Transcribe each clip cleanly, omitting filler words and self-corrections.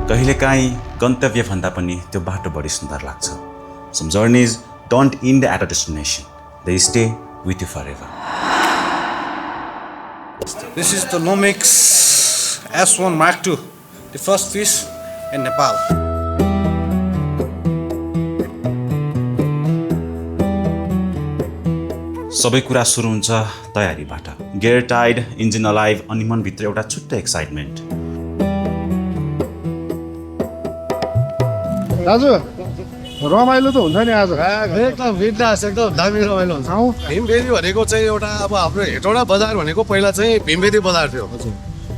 कहिलेकाहीँ गन्तव्यभन्दा पनि त्यो बाटो बढी सुन्दर लाग्छ. Some journeys don't end at a destination. They stay with you forever. This is the Nomex S1 Mark II, the first fish in Nepal. सबै कुरा सुरु हुन्छ तयारीबाट. गियर टाइड, इन्जिन अलाइभ अनि मनभित्र एउटा छुट्टै एक्साइटमेन्ट. दाजु रमाइलो त हुन्छ नि आज. एकदम बिन्दास, एकदम दामी रमाइलो हुन्छ. भीमबेदी भनेको चाहिँ एउटा अब हाम्रो हेटौडा बजार भनेको पहिला चाहिँ भीमबेदी बजार थियो.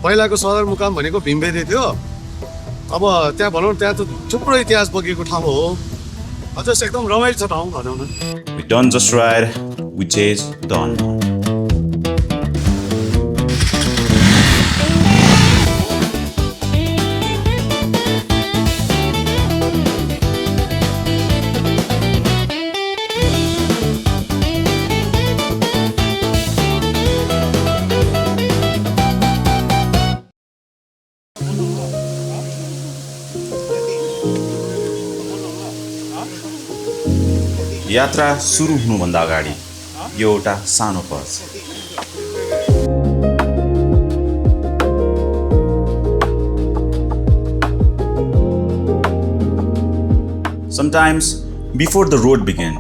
पहिलाको सदरमुकाम भनेको भीमबेदी थियो. अब त्यहाँ भनौँ त्यहाँ त थुप्रो इतिहास बोकेको ठाउँ हो. अझ एकदम रमाइलो छ ठाउँ भनौँ न. We don't just ride, we chase the unknown. यात्रा सुरु हुनुभन्दा अगाडि यो एउटा सानो pause. Sometimes before the road begins,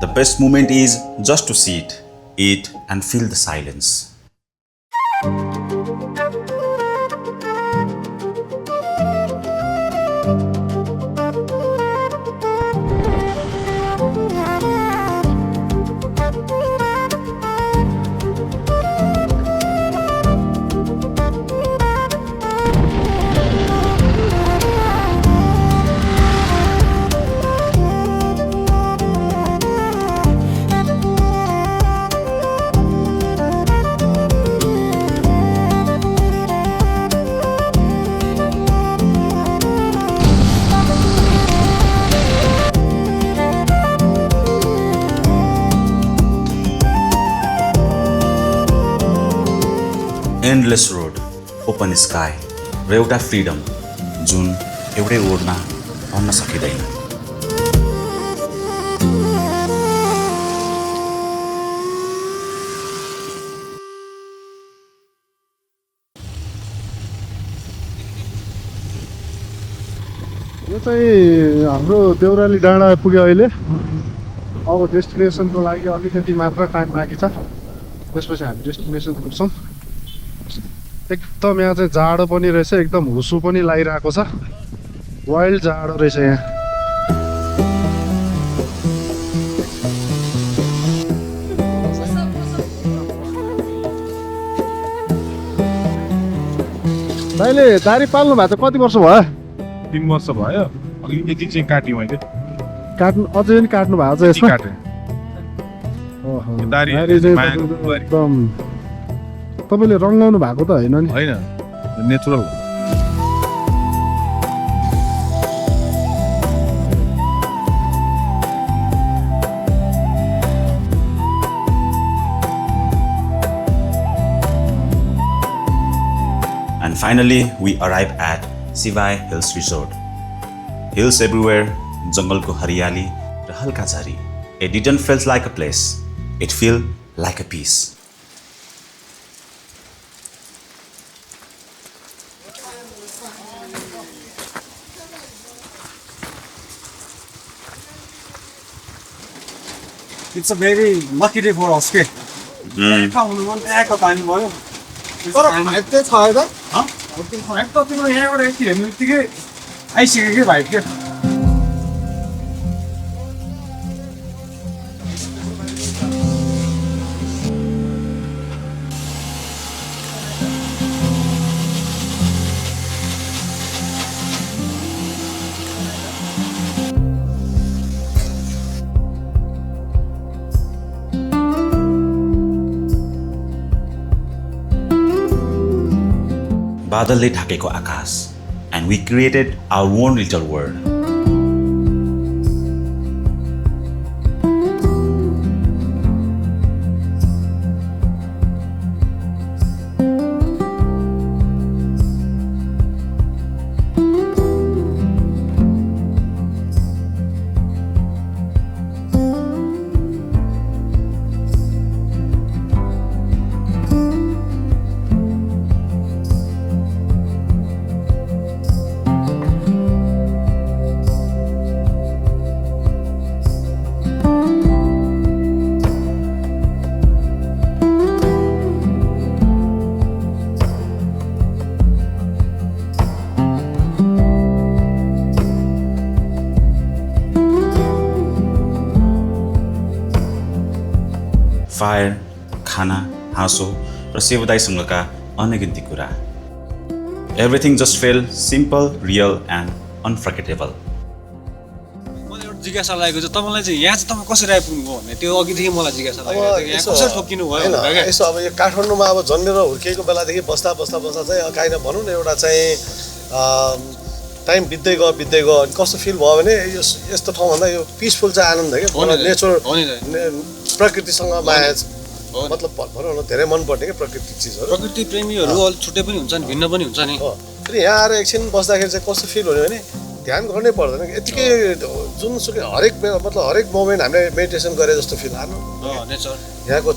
the best moment is just to sit, eat and feel the silence. Endless road, open sky र एउटा फ्रिडम जुन एउटै ओडमा भन्न सकिँदैन. यो चाहिँ हाम्रो देउराली डाँडा पुग्यो अहिले. अब डेस्टिनेसनको लागि अलिकति मात्र टाइम बाँकी छ. त्यसपछि हामी डेस्टिनेसन पुग्छौँ. एकदम यहाँ चाहिँ जाडो पनि रहेछ, एकदम हुसु पनि लागिरहेको छ. वाइल्ड जाडो रहेछ यहाँ. दाइले दारी पाल्नु भएको चाहिँ कति वर्ष भयो? 3 वर्ष भयो. अलिकति चाहिँ काट्यो मैले. काट्नु अझै पनि काट्नु भएको छ यसमा? दारी एकदम तपाईँले रङ्गाउनु भएको त होइन नि? होइन, natural. And finally, we arrive at Sivai Hills Resort. Hills everywhere, jungle ko हरियाली र हल्का झरी. It didn't feel like a place. It felt like a peace. It's a very lucky day for us. ठाउँमा मन आएको पानी भयो. तर भाइब चाहिँ छ है त? भाइब त तिम्रो यहाँबाट यति हेर्नु बित्तिकै आइसक्यो कि भाइब के. बादलले ढाकेको आकाश, and we created our own little world. Fire, खाना, हाँसो र सेवदाईसँगका अनगिन्ती कुरा। Everything just fail simple, real and unforgettable. मलाई एउटा जिज्ञासा लागेको चाहिँ तपाईँलाई चाहिँ यहाँ चाहिँ तपाईँ कसरी आइपुग्नु भयो भन्ने त्यो अघिदेखि मलाई जिज्ञासा लागेको थियो। यहाँ कसरी ठोकिनु भयो होइन, भनेर क्या। यसो अब यो काठमाडौँमा अब जन्मेर हुर्किएको बेलादेखि बस्दा चाहिँ काहीँ भनौँ न एउटा चाहिँ टाइम बित्दै गयो अनि कस्तो फिल भयो भने यो यस्तो ठाउँभन्दा यो पिसफुल चाहिँ आनन्द क्या। नेचर प्रकृतिसँग माया मतलब भनौँ न धेरै मनपर्ने क्या प्रकृति चिजहरू। प्रकृति प्रेमीहरू अलिक छुट्टै पनि हुन्छ नि, भिन्न पनि हुन्छ नि। फेरि यहाँ आएर एकछिन बस्दाखेरि चाहिँ कस्तो फिल हुने भने ध्यान गर्नै पर्दैन, यतिकै जुनसुकै हरेक मतलब हरेक मोमेन्ट हामीले मेडिटेसन गरे जस्तो फिल आनु। नेचर यहाँको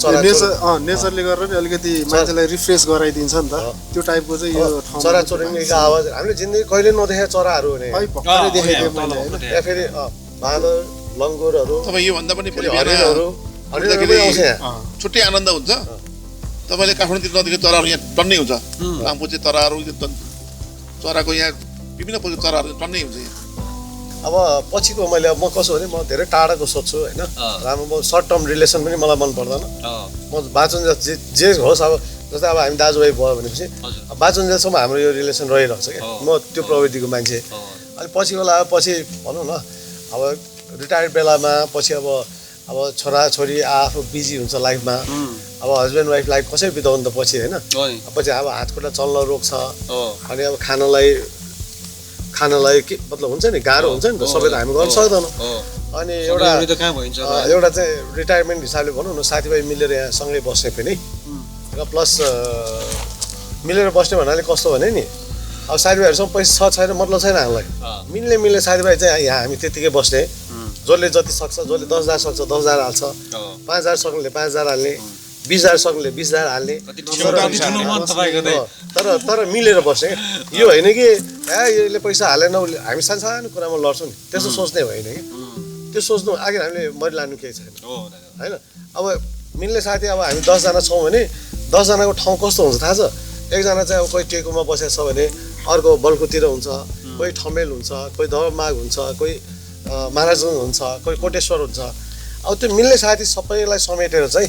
नेचरले गरेर नि अलिकति मान्छेलाई रिफ्रेस गराइदिन्छ नि त, त्यो टाइपको चाहिँ यो चराचुरुङ्गीको आवाज हामीले जिन्दगी कहिले नदेखेका चराहरू हुने भर्खरै देखेको मैले होइन। त्यहाँ फेरि बाँदर, लङ्गुरहरू, तपाईँ योभन्दा पनि हरिणहरू आउँछ यहाँ। छुट्टै आनन्द हुन्छ। तपाईँले काठमाडौँतिर नदेखेको चराहरू यहाँ टन्नै हुन्छ। लामखुट्टे चराहरू, चराको यहाँ विभिन्न प्रकारको चराहरू टन्नै हुन्छ यहाँ। अब पछिको मैले म कसो भने म धेरै टाढाको सोध्छु होइन, राम्रो म सर्ट टर्म रिलेसन पनि मलाई मन पर्दैन। म बाँचुन्जेल जे होस्, अब जस्तै अब हामी दाजुभाइ भयो भनेपछि बाँचुन्जेलसम्म हाम्रो यो रिलेसन रहिरहेछ क्या। म त्यो प्रवृत्तिको मान्छे। अनि पछि बेला पछि भनौँ न अब रिटायर्ड बेलामा पछि अब छोराछोरी आफू बिजी हुन्छ लाइफमा, अब हस्बेन्ड वाइफ लाइफ कसरी बिताउनु त पछि होइन। पछि अब हातखुट्टा चल्न रोक्छ, अनि अब खानालाई के मतलब हुन्छ नि, गाह्रो हुन्छ नि त, सबै त हामी गर्न सक्दैनौँ। अनि एउटा चाहिँ रिटायरमेन्ट हिसाबले भनौँ न साथीभाइ मिलेर यहाँ सँगै बस्ने पनि र प्लस मिलेर बस्ने भन्नाले कस्तो भने नि अब साथीभाइहरूसँग पैसा छ छैन मतलब छैन हामीलाई। मिल्ने साथीभाइ चाहिँ यहाँ हामी त्यतिकै बस्ने, जसले जति सक्छ, जसले 10,000 सक्छ 10,000 हाल्छ, 5,000 सक्नेले 5,000 हाल्ने, 20,000 सक्नेले 20,000 हाल्ने, तर मिलेर बस्ने क्या। यो होइन कि यसले पैसा हालेन उसले हामी सानो कुरामा लड्छौँ नि, त्यस्तो सोच्ने होइन कि। त्यो सोच्नु आखिर हामीले मरिलानु केही छैन होइन। अब मिल्ने साथी अब हामी 10जना छौँ भने 10जनाको ठाउँ कस्तो हुन्छ थाहा छ? एकजना चाहिँ अब कोही टेकुमा बसेको छ भने अर्को बल्कुतिर हुन्छ, कोही ठमेल हुन्छ, कोही दरमाग हुन्छ, कोही महाराजगञ्ज हुन्छ, कोही कोटेश्वर हुन्छ। अब त्यो मिल्ने साथी सबैलाई समेटेर चाहिँ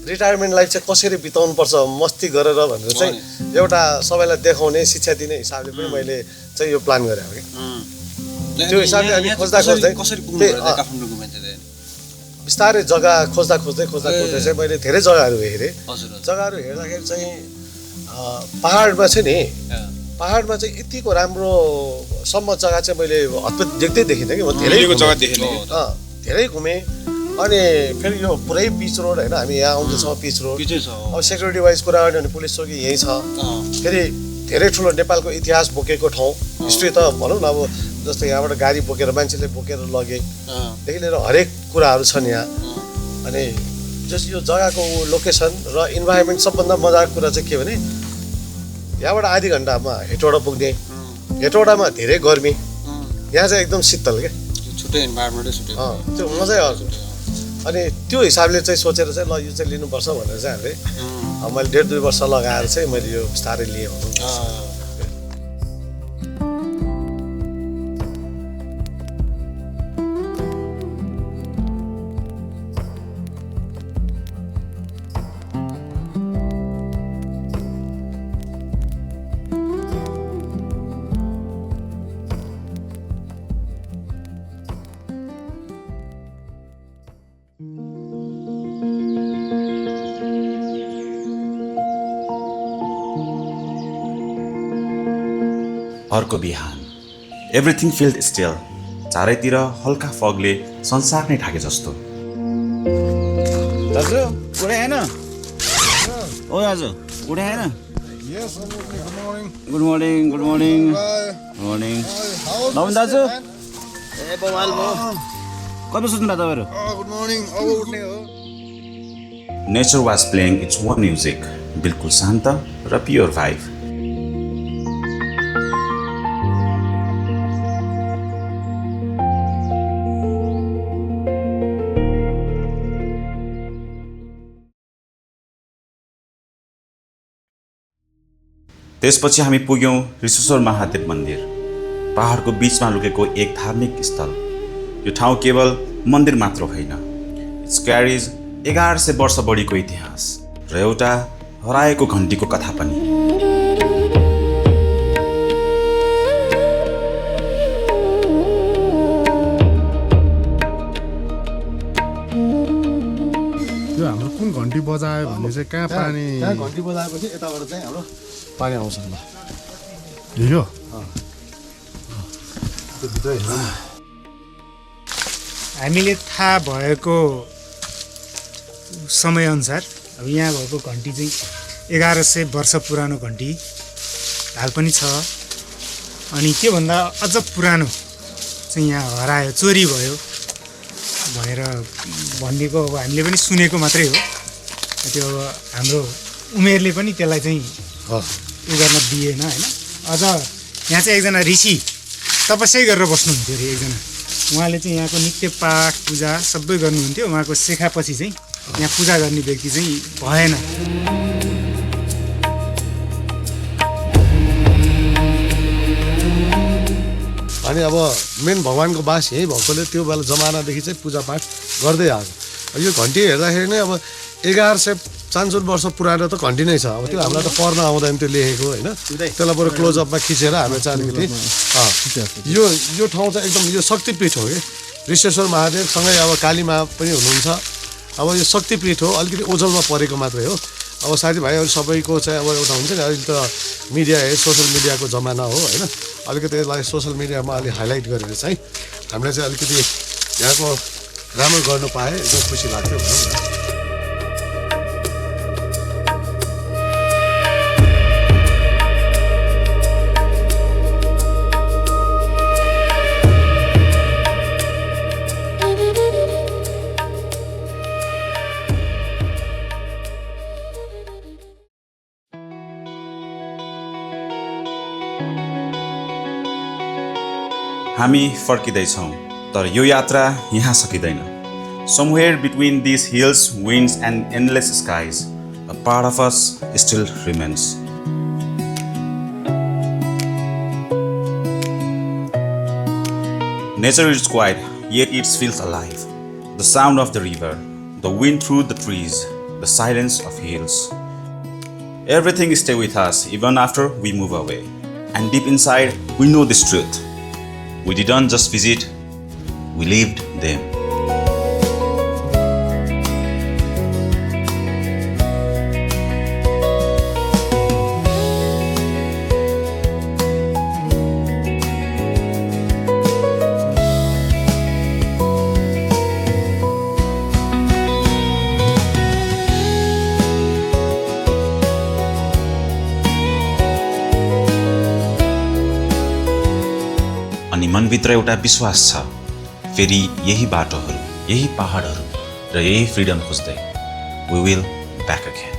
रिटायरमेन्ट लाइफ चाहिँ कसरी बिताउनुपर्छ मस्ती गरेर भनेर चाहिँ एउटा सबैलाई देखाउने शिक्षा दिने हिसाबले पनि मैले चाहिँ यो प्लान गरेँ क्या। त्यो हिसाबले हामी खोज्दा बिस्तारै जग्गा खोज्दै चाहिँ मैले धेरै जग्गाहरू हेरेँ। जग्गाहरू हेर्दाखेरि चाहिँ पहाडमा चाहिँ नि पहाडमा चाहिँ यतिको राम्रोसम्म जग्गा चाहिँ मैले अद्भुत देख्दै देखिनँ कि म धेरै घुमेँ। अनि फेरि यो पुरै पिच रोड होइन, हामी यहाँ आउँदैछौँ पिच रोड। अब सेक्युरिटी वाइज कुरा गर्ने भने पुलिस चौकी यहीँ छ। फेरि धेरै ठुलो नेपालको इतिहास बोकेको ठाउँ, हिस्ट्री त भनौँ न अब जस्तो यहाँबाट गाडी बोकेर मान्छेले बोकेर लगेदेखि लिएर हरेक कुराहरू छन् यहाँ। अनि जस यो जग्गाको लोकेसन र इन्भाइरोमेन्ट सबभन्दा मजाको कुरा चाहिँ के भने यहाँबाट आधी घन्टामा हेटौडा पुग्ने, हेटौडामा धेरै गर्मी, यहाँ चाहिँ एकदम शीतल क्या, छुट्टै इन्भाइरोमेन्टै छुट्टै त्यो मजै आउँछ। अनि त्यो हिसाबले चाहिँ सोचेर चाहिँ ल यो चाहिँ लिनुपर्छ भनेर चाहिँ हामीले मैले 1.5-2 वर्ष लगाएर चाहिँ मैले यो बिस्तारै लिएँ भनौँ। अर्को बिहान एभ्रिथिङ फिल्ड स्टिल, चारैतिर हल्का फगले संसार नै ढाके जस्तो। दाजु उठे हैन? ओ दाजु उठे हैन? गुड मर्निङ नमन दाजु। ए बवाल भयो, कब सुत्नु भयो तपाईँहरू? Nature was playing its own music, बिल्कुल शान्त र प्योर भाइब। त्यसपछि हामी पुग्यौँ ऋषेश्वर महादेव मन्दिर, पहाडको बिचमा लुकेको एक धार्मिक स्थल। यो ठाउँ केवल मन्दिर मात्र होइन, इट्स क्यारिज 1100 वर्ष बढीको इतिहास र एउटा हराएको घन्टीको कथा पनि। त्यो हाम्रो कुन घन्टी बजायो भने चाहिँ कहाँ पानी त्यहाँ घन्टी बजाएपछि यताबाट चाहिँ हाम्रो पानी आउँछ ल हिजो त्यो भित्र हेरौँ न। हामीले थाहा भएको समयअनुसार अब यहाँ भएको घन्टी चाहिँ 1100 वर्ष पुरानो घन्टी हाल पनि छ। अनि त्योभन्दा अझ पुरानो चाहिँ यहाँ हरायो, चोरी भयो भनेर भनिएको अब हामीले पनि सुनेको मात्रै हो। त्यो अब हाम्रो उमेरले पनि त्यसलाई चाहिँ उयो गर्न दिएन होइन। अझ यहाँ चाहिँ एकजना ऋषि तपस्या गरेर बस्नुहुन्थ्यो अरे एकजना। उहाँले चाहिँ यहाँको नित्य पाठ पूजा सबै गर्नुहुन्थ्यो। उहाँको शेखापछि चाहिँ यहाँ पूजा गर्ने व्यक्ति चाहिँ भएन। अनि अब मेन भगवान्को बास यहीँ भएकोले त्यो बेला जमानादेखि चाहिँ पूजापाठ गर्दै आएको। यो घन्टी हेर्दाखेरि नै अब 1100 वर्ष पुरानो त घन्टी नै छ। अब त्यो हामीलाई त पढ्न आउँदैन त्यो लेखेको होइन। त्यसलाई बरु क्लोजअपमा खिचेर हामी चाहिँ अलिकति यो ठाउँ चाहिँ एकदम यो शक्तिपीठ हो कि ऋषेश्वर महादेवसँगै अब कालीमा पनि हुनुहुन्छ। अब यो शक्तिपीठ हो, अलिकति ओझलमा परेको मात्रै हो। अब साथीभाइहरू सबैको चाहिँ अब एउटा हुन्छ नि अहिले त मिडिया है सोसियल मिडियाको जमाना हो होइन। अलिकति यसलाई सोसियल मिडियामा अलिक हाइलाइट गरेर चाहिँ हामीले चाहिँ अलिकति यहाँको राम्रो गर्नु पाएँ एकदम खुसी लाग्थ्यो भनौँ न। हामी फर्किँदैछौँ, तर यो यात्रा यहाँ सकिँदैन। Somewhere between these hills, winds and endless skies, a part of us still remains. Nature is quiet, yet it feels alive. The sound of the river, the wind through the trees, the silence of hills. Everything stays with us even after we move away. And deep inside, we know this truth. We didn't just visit, we lived them. अनि मनभित्र एउटा विश्वास छ, फेरि यही बाटोहरू, यही पहाडहरू र यही फ्रिडम खोज्दै we will back again.